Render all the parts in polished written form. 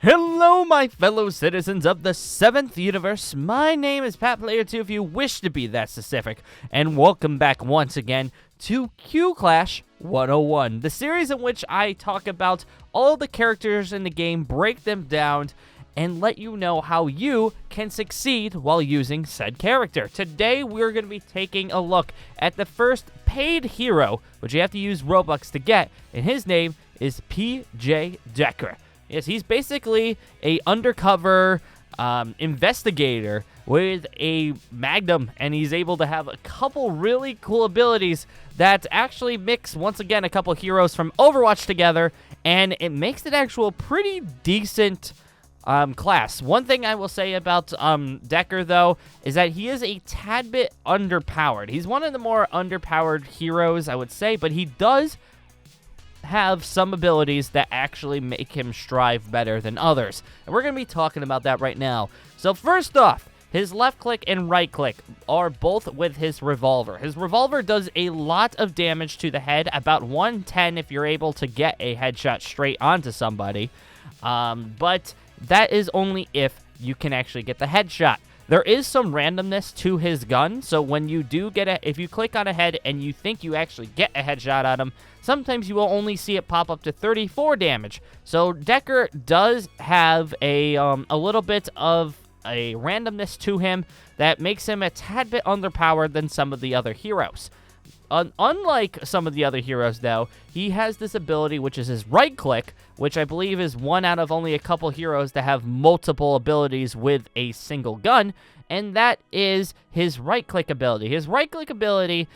Hello, my fellow citizens of the 7th universe. My name is PatPlayer2 if you wish to be that specific, and welcome back once again to Q Clash 101, the series in which I talk about all the characters in the game, break them down, and let you know how you can succeed while using said character. Today, we're going to be taking a look at the first paid hero, which you have to use Roblox to get, and his name is PJ Decker. Yes, he's basically a undercover investigator with a magnum, and he's able to have a couple really cool abilities that actually mix, once again, a couple heroes from Overwatch together, and it makes it actual pretty decent class. One thing I will say about Decker, though, is that he is a tad bit underpowered. He's one of the more underpowered heroes, I would say, but he does have some abilities that actually make him strive better than others, and we're going to be talking about that right now. So first off, his left click and right click are both with his revolver. His revolver does a lot of damage to the head, about 110 if you're able to get a headshot straight onto somebody, but that is only if you can actually get the headshot. There is some randomness to his gun, so when you do get if you click on a head and you think you actually get a headshot on him, sometimes you will only see it pop up to 34 damage. So Decker does have a little bit of a randomness to him that makes him a tad bit underpowered than some of the other heroes. Unlike some of the other heroes, though, he has this ability, which is his right click, which I believe is one out of only a couple heroes that have multiple abilities with a single gun, and that is his right click ability. His right click ability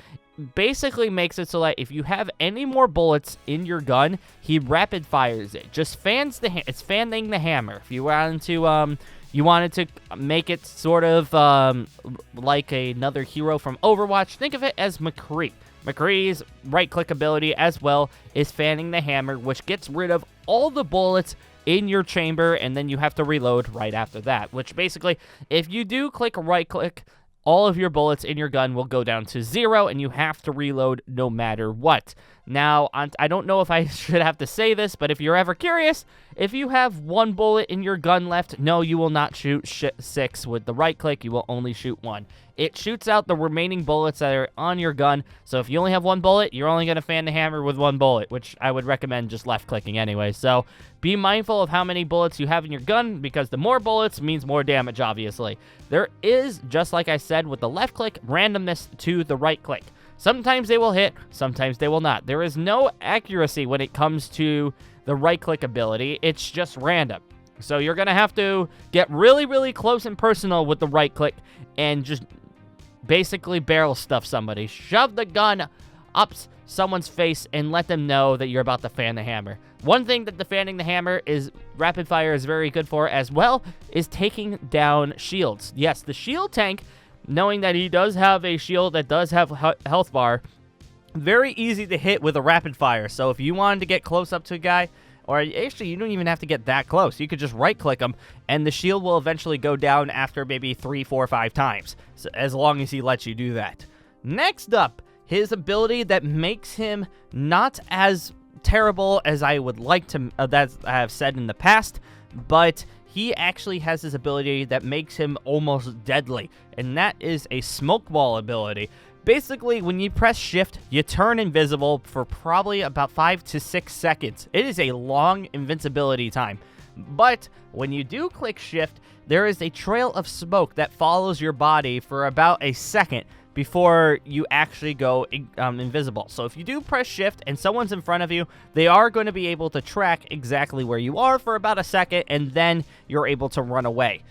basically makes it so that if you have any more bullets in your gun, he rapid fires it. Just fans it's fanning the hammer. If you wanted to make it sort of like another hero from Overwatch, think of it as McCree. McCree's right-click ability as well is fanning the hammer, which gets rid of all the bullets in your chamber, and then you have to reload right after that, which basically, if you do click right-click, all of your bullets in your gun will go down to 0, and you have to reload no matter what. Now, I don't know if I should have to say this, but if you're ever curious, if you have 1 bullet in your gun left, no, you will not shoot 6 with the right click. You will only shoot 1. It shoots out the remaining bullets that are on your gun, so if you only have 1 bullet, you're only going to fan the hammer with 1 bullet, which I would recommend just left-clicking anyway. So be mindful of how many bullets you have in your gun, because the more bullets means more damage, obviously. There is, just like I said with the left click, randomness to the right click. Sometimes they will hit, sometimes they will not. There is no accuracy when it comes to the right-click ability. It's just random. So you're going to have to get really, really close and personal with the right-click and just basically barrel stuff somebody. Shove the gun up someone's face and let them know that you're about to fan the hammer. One thing that the fanning the hammer is rapid fire is very good for as well is taking down shields. Yes, the shield tank, knowing that he does have a shield that does have health bar, very easy to hit with a rapid fire. So if you wanted to get close up to a guy, or actually you don't even have to get that close, you could just right click him and the shield will eventually go down after maybe 3, 4, 5 times, so as long as he lets you do that. Next up, his ability that makes him not as terrible as I would like to, that I have said in the past, but he actually has this ability that makes him almost deadly, and that is a smoke ball ability. Basically, when you press shift, you turn invisible for probably about 5 to 6 seconds. It is a long invincibility time. But when you do click shift, there is a trail of smoke that follows your body for about a second before you actually go invisible. So if you do press shift and someone's in front of you, they are going to be able to track exactly where you are for about a second, and then you're able to run away.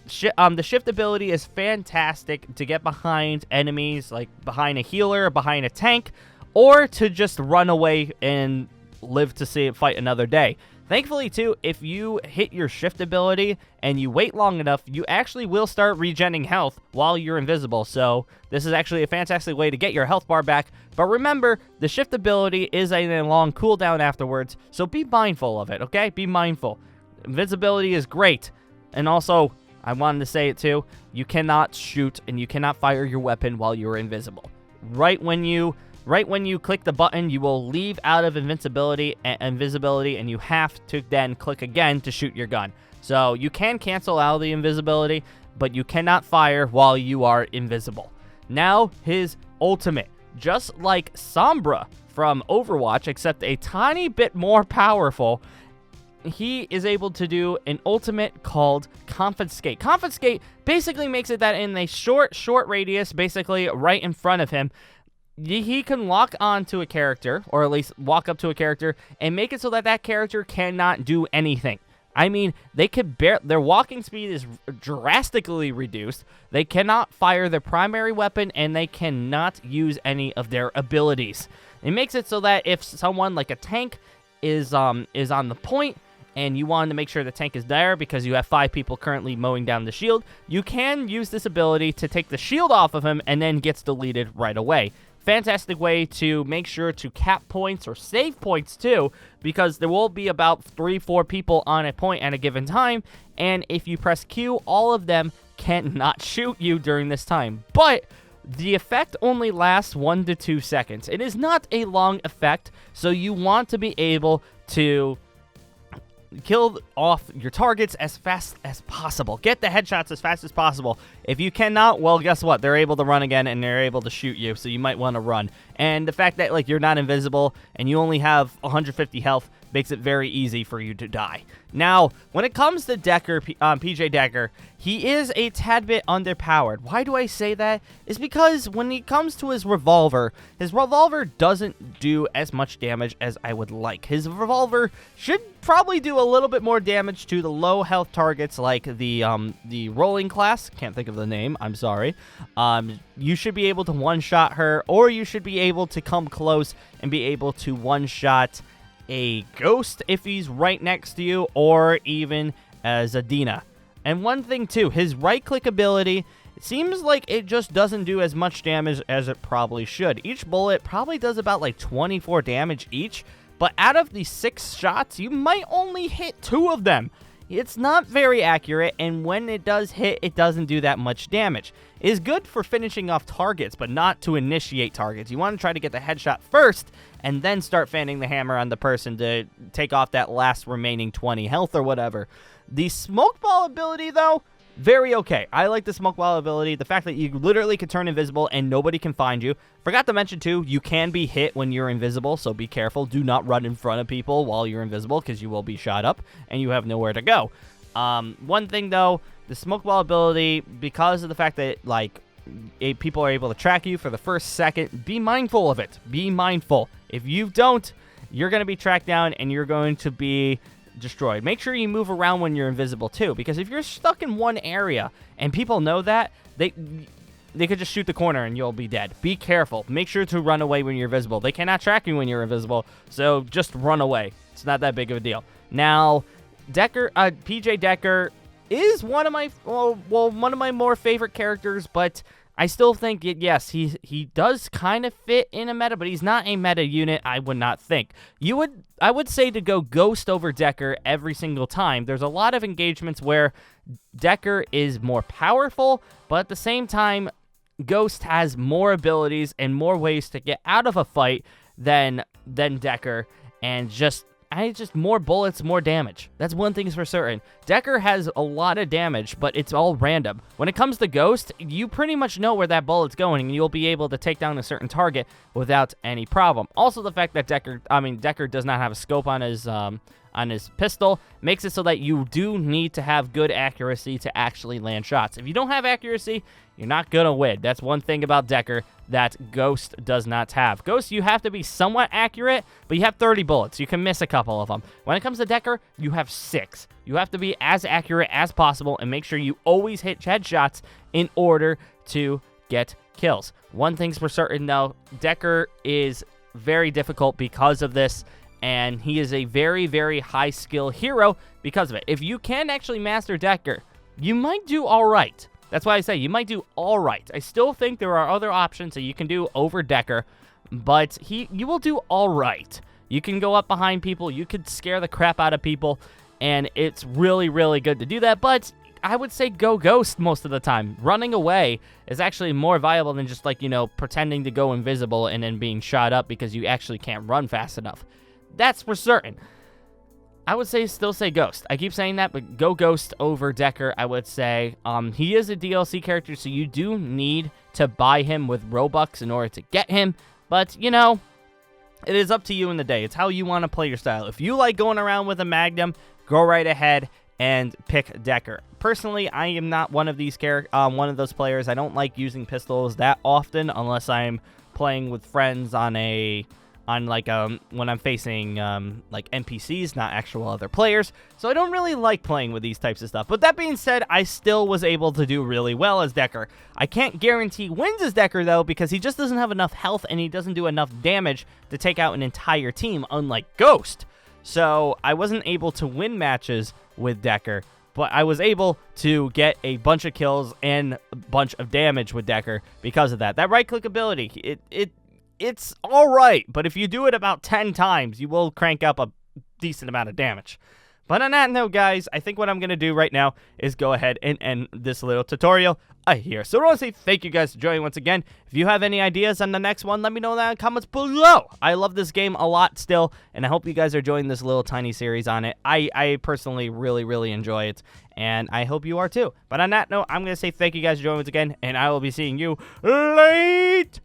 The shift ability is fantastic to get behind enemies, like behind a healer, behind a tank, or to just run away and live to see it fight another day. Thankfully, too, if you hit your shift ability and you wait long enough, you actually will start regenerating health while you're invisible. So this is actually a fantastic way to get your health bar back. But remember, the shift ability is a long cooldown afterwards, so be mindful of it, okay? Be mindful. Invisibility is great. And also, I wanted to say it too, you cannot shoot and you cannot fire your weapon while you're invisible. Right when you right when you click the button, you will leave out of invisibility, and you have to then click again to shoot your gun. So you can cancel out the invisibility, but you cannot fire while you are invisible. Now, his ultimate, just like Sombra from Overwatch, except a tiny bit more powerful, he is able to do an ultimate called Confiscate. Confiscate basically makes it that in a short radius, basically right in front of him, he can lock onto a character, or at least walk up to a character, and make it so that that character cannot do anything. I mean, they could their walking speed is drastically reduced. They cannot fire their primary weapon, and they cannot use any of their abilities. It makes it so that if someone like a tank is on the point, and you want to make sure the tank is there because you have 5 people currently mowing down the shield, you can use this ability to take the shield off of him, and then gets deleted right away. Fantastic way to make sure to cap points or save points too, because there will be about 3-4 people on a point at a given time, and if you press Q, all of them cannot shoot you during this time. But the effect only lasts 1 to 2 seconds. It is not a long effect, so you want to be able to kill off your targets as fast as possible. Get the headshots as fast as possible. If you cannot, well, guess what? They're able to run again, and they're able to shoot you, so you might want to run. And the fact that, like, you're not invisible and you only have 150 health makes it very easy for you to die. Now, when it comes to PJ Decker, he is a tad bit underpowered. Why do I say that? It's because when it comes to his revolver doesn't do as much damage as I would like. His revolver should probably do a little bit more damage to the low health targets like the rolling class. Can't think of the name. I'm sorry. You should be able to one-shot her, or you should be able to come close and be able to one-shot a ghost if he's right next to you, or even as a Dina. And one thing too, his right-click ability, it seems like it just doesn't do as much damage as it probably should. Each bullet probably does about like 24 damage each, but out of the 6 shots, you might only hit 2 of them. It's not very accurate, and when it does hit, it doesn't do that much damage. It is good for finishing off targets, but not to initiate targets. You want to try to get the headshot first, and then start fanning the hammer on the person to take off that last remaining 20 health or whatever. The smoke ball ability, though, very okay. I like the smoke ball ability. The fact that you literally can turn invisible and nobody can find you. Forgot to mention, too, you can be hit when you're invisible, so be careful. Do not run in front of people while you're invisible, because you will be shot up and you have nowhere to go. One thing, though, the smoke ball ability, because of the fact that, like, people are able to track you for the first second, be mindful of it. Be mindful. If you don't, you're going to be tracked down and you're going to be destroyed. Make sure you move around when you're invisible too, because if you're stuck in one area and people know that, they could just shoot the corner and you'll be dead. Be careful. Make sure to run away when you're visible. They cannot track you when you're invisible, so just run away. It's not that big of a deal. Now, PJ Decker is one of my more favorite characters, but I still think, yes, he does kind of fit in a meta, but he's not a meta unit, I would not think. I would say to go Ghost over Decker every single time. There's a lot of engagements where Decker is more powerful, but at the same time, Ghost has more abilities and more ways to get out of a fight than Decker, and just more bullets, more damage. That's one thing for certain. Decker has a lot of damage, but it's all random. When it comes to Ghost, you pretty much know where that bullet's going, and you'll be able to take down a certain target without any problem. Also, the fact that Decker does not have a scope on his pistol makes it so that you do need to have good accuracy to actually land shots. If you don't have accuracy, you're not gonna win. That's one thing about Decker that Ghost does not have. Ghost, you have to be somewhat accurate, but you have 30 bullets. You can miss a couple of them. When it comes to Decker, you have 6. You have to be as accurate as possible and make sure you always hit headshots in order to get kills. One thing's for certain, though, Decker is very difficult because of this, and he is a very, very high skill hero because of it. If you can actually master Decker, you might do all right. That's why I say you might do all right. I still think there are other options that you can do over Decker, but you will do all right. You can go up behind people. You could scare the crap out of people, and it's really, really good to do that. But I would say go ghost most of the time. Running away is actually more viable than just, like, you know, pretending to go invisible and then being shot up because you actually can't run fast enough. That's for certain. I would still say Ghost. I keep saying that, but go Ghost over Decker, I would say. He is a DLC character, so you do need to buy him with Robux in order to get him. But, you know, it is up to you in the day. It's how you want to play your style. If you like going around with a Magnum, go right ahead and pick Decker. Personally, I am not one of those players. I don't like using pistols that often unless I'm playing with friends when I'm facing like NPCs, not actual other players. So I don't really like playing with these types of stuff. But that being said, I still was able to do really well as Decker. I can't guarantee wins as Decker though, because he just doesn't have enough health and he doesn't do enough damage to take out an entire team, unlike Ghost. So I wasn't able to win matches with Decker, but I was able to get a bunch of kills and a bunch of damage with Decker because of that. That right-click ability, it's all right, but if you do it about 10 times, you will crank up a decent amount of damage. But on that note, guys, I think what I'm going to do right now is go ahead and end this little tutorial here. So I want to say thank you guys for joining once again. If you have any ideas on the next one, let me know that in the comments below. I love this game a lot still, and I hope you guys are enjoying this little tiny series on it. I personally really, really enjoy it, and I hope you are too. But on that note, I'm going to say thank you guys for joining once again, and I will be seeing you later.